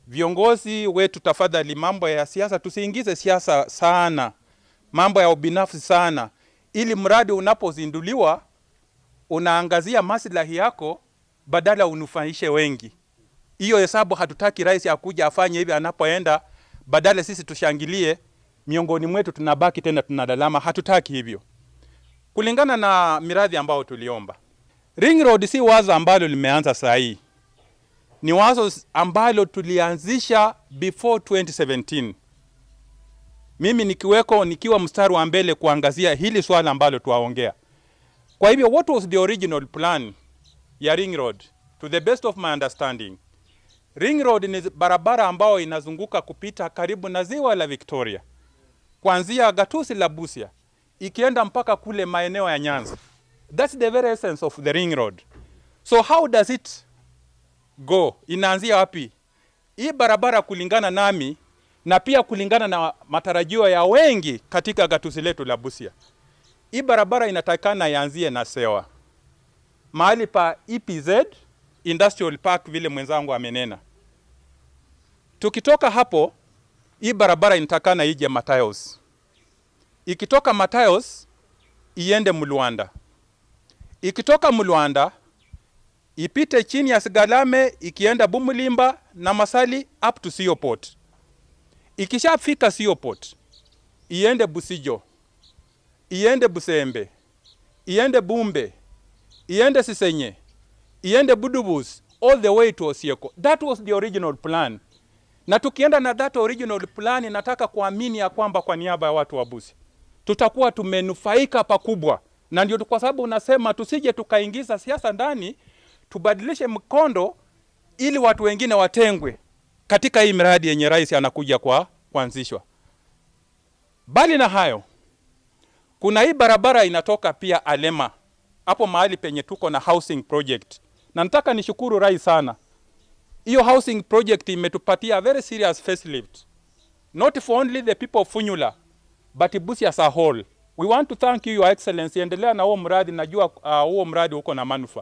Viongozi wetu tafadhali, mambo ya siasa tusiingize siasa sana, mambo ya ubinafsi sana, ili mradi unapozinduliwa unaangazia maslahi yako badala unufaishe wengi. Hiyo hesabu hatutaki rais akuja afanye hivi anapoenda, badala sisi tushangilie, miongoni mwetu tunabaki tena tunadalama. Hatutaki hivyo. Kulingana na miradi ambao tuliomba, Ring Road si wazo ambalo limeanza saa hii. Ni wazo ambalo tulianzisha before 2017. Mimi nikiwa mstari wa mbele kuangazia hili swala ambalo tuwaongea. Kwa hivyo, what was the original plan ya Ring Road? To the best of my understanding, Ring Road ni barabara ambao inazunguka kupita karibu na ziwa la Victoria, kuanzia gatuzi la Busia ikienda mpaka kule maeneo ya Nyanza. That's the very essence of the Ring Road. So how does it go? Inaanzia wapi hii barabara? Kulingana nami na pia kulingana na matarajio ya wengi katika gatuzi letu la Busia, hii barabara inatakana ianzie na Sewa, mahali pa EPZ Industrial Park, vile mwenzangu amenena. Tukitoka hapo, hii barabara inatakana ije Matayos. Ikitoka Matayos iende Muluanda. Ikitoka Muluanda ipite chini ya Sigalame ikienda Bumulimba na Masali up to Sioport. Ikishafika Sioport iende Busijo, iende Busembe, iende Bumbe, iende Sisenye, iende Budubus, all the way to Osieko. That was the original plan. Na tukienda na that original plan, nataka kuamini ya kwamba kwa niaba ya watu wa Busia tutakuwa tumenufaika pakubwa. Na ndio kwa sababu unasema tusije tukaingiza siasa ndani, tubadilishe mkondo ili watu wengine watengwe katika hii miradi yenye rais anakuja kuanzishwa. Bali na hayo, kuna hii barabara inatoka pia Alema, hapo mahali penye tuko na housing project. Na nataka nishukuru rais sana. Hiyo housing project imetupatia a very serious facelift, not for only the people of Funyula but Busia as a whole. We want to thank you, Your Excellency. Endelea na huo mradi, najua huo mradi uko na manufaa.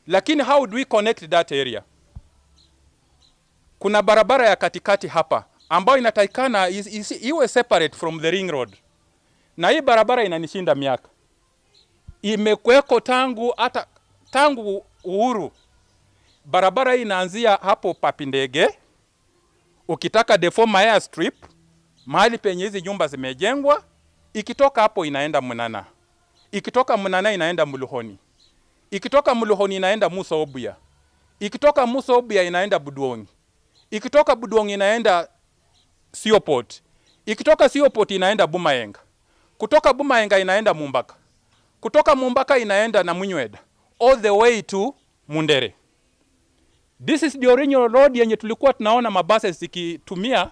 Lakini how do we connect that area? Kuna barabara ya katikati hapa ambayo inatakikana iwe separate from the Ring Road. Na hii barabara inanishinda miaka. Imekweko tangu uhuru. Barabara hii inaanzia hapo Papindege, ukitaka Deforma Air Strip, mahali penye hizi nyumba zimejengwa. Ikitoka hapo inaenda Munana. Ikitoka Munana inaenda Muluhoni. Ikitoka Muluhoni inaenda Musa Obuya. Ikitoka Musa Obuya inaenda Budwongi. Ikitoka Budwongi inaenda Sioport. Ikitoka Sioport inaenda Bumayenga. Kutoka Bumayenga inaenda Mumbaka. Kutoka Mumbaka inaenda na Munyweda, all the way to Mundere. This is the original road yenye tulikuwa tunaona mabasi zikitumia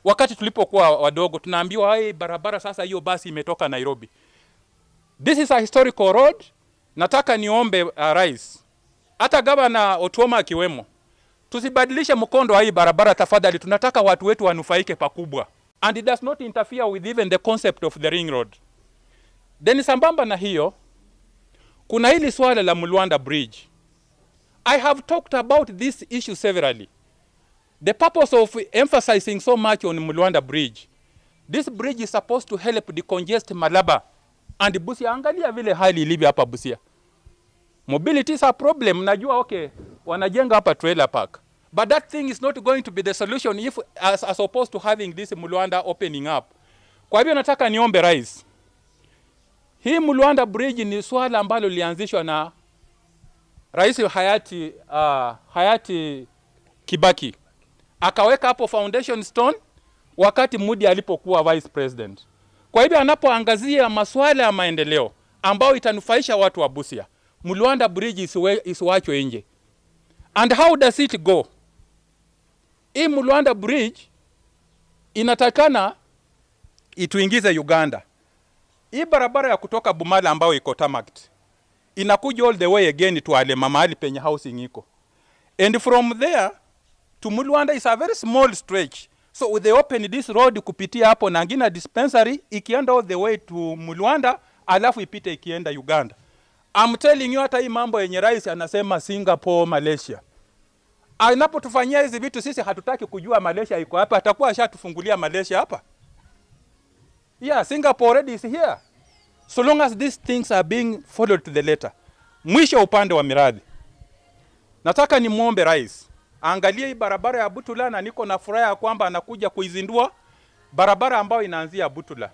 wakati tulipokuwa wadogo. Tunaambiwa hai barabara sasa hiyo basi imetoka Nairobi. This is a historical road. Nataka niombe rais, hata gavana Otuoma akiwemo, tusibadilishe mkondo wa hii barabara tafadhali. Tunataka watu wetu wanufaike pakubwa. And it does not interfere with even the concept of the Ring Road. Then sambamba na hiyo, kuna hili swala la Muluanda Bridge. I have talked about this issue severally. The purpose of emphasizing so much on Muluanda Bridge, this bridge is supposed to help decongest Malaba and Busia. Angalia vile hali ilivyo hapa Busia. Mobility is a problem. Najua okay, wanajenga hapa trailer park, but that thing is not going to be the solution if as opposed to having this Muluanda opening up. Kwa hivyo nataka niombe rais, hii Muluanda Bridge ni swala ambalo lianzishwa na rais hayati Kibaki. Akaweka hapo foundation stone wakati Mudi alipokuwa vice president. Kwa hivyo anapoangazia masuala ya maendeleo ambao itanufaisha watu wa Busia, Muluanda Bridge isiwachwe nje. And how does it go? Hii Muluanda Bridge inatakana ituingize Uganda. Hii barabara ya kutoka Bumala ambao iko tarmacked inakuja all the way again to Alema, mahali penye housing iko. And from there to Muluanda is a very small stretch. So they open this road kupitia hapo na Ngina dispensary ikienda all the way to Muluanda, alafu ipite ikienda Uganda. I'm telling you, hata hii mambo yenye rais anasema Singapore, Malaysia, Anapotufanyia hizi vitu sisi hatutaki kujua Malaysia iko hapa, atakuwa ashatufungulia Malaysia hapa. Yeah, Singapore already is here. So long as these things are being followed to the letter. Mwisho upande wa miradi. Nataka ni muombe rais angalie hii barabara ya Butula, na niko na furaha kwamba anakuja kuizindua barabara ambayo inaanzia Butula,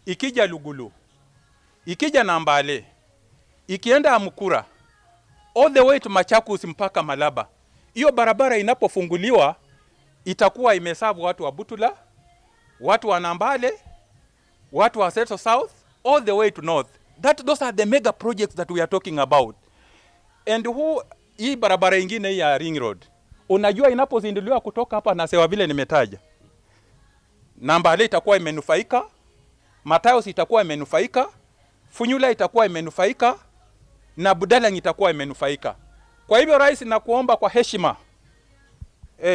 ikija Lugulu, ikija Nambale, ikienda Amukura, all the way to Machakos mpaka Malaba. Hiyo barabara inapofunguliwa itakuwa imesabu watu wa Butula, watu wa Nambale, watu wa Seto South, all the way to North. Those are the mega projects that we are talking about. And hii barabara ingine ya Ring Road, unajua inapozinduliwa kutoka hapa na Sewa vile nimetaja, Nambale itakuwa imenufaika, Matayos itakuwa imenufaika, Funyula itakuwa imenufaika, na Budalang itakuwa imenufaika. Kwa hivyo rais, nakuomba kwa heshima,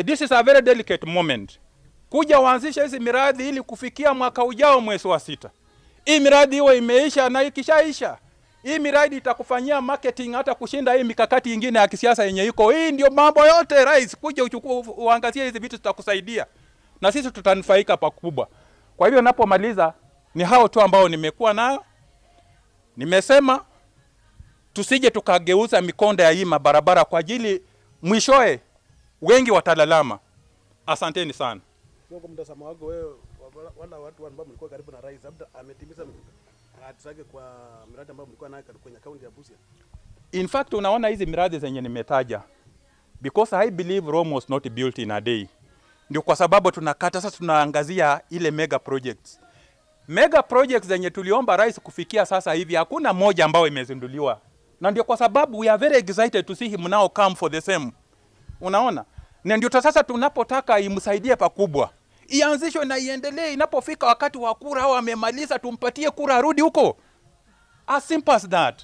this is a very delicate moment, kuja waanzisha hizi miradi ili kufikia mwaka ujao mwezi wa 6. Hii miradi iwe imeisha, na ikishaisha hii miradi itakufanyia marketing hata kushinda hii mikakati ingine ya kisiasa yenye iko. Hii ndio mambo yote rais, kuja uchukue uangazie hizi vitu zitakusaidia na sisi tutanufaika pakubwa. Kwa hivyo napomaliza, ni hao tu ambao nimekuwa nayo. Nimesema tusije tukageuza mikonda ya hii barabara kwa ajili mwishoe wengi watalalama. Asanteni sana. Kwa mtazamo wako wewe, wala watu ambao mlikuwa karibu na rais, labda ametimiza ahadi zake kwa miradi ambayo mlikuwa nayo kwenye kaunti ya Busia? In fact, unaona hizi miradi zenye nimetaja, because I believe Rome was not built in a day. Ndio kwa sababu tunakata sasa, tunaangazia ile mega projects. Mega projects zenye tuliomba rais kufikia sasa hivi hakuna moja ambayo imezinduliwa. Na ndio kwa sababu we are very excited to see him now come for the same. Unaona? Na ndio sasa tunapotaka imsaidie pakubwa, ianzishwe na iendelee. Inapofika wakati wa kura au amemaliza, tumpatie kura arudi huko. As simple as that.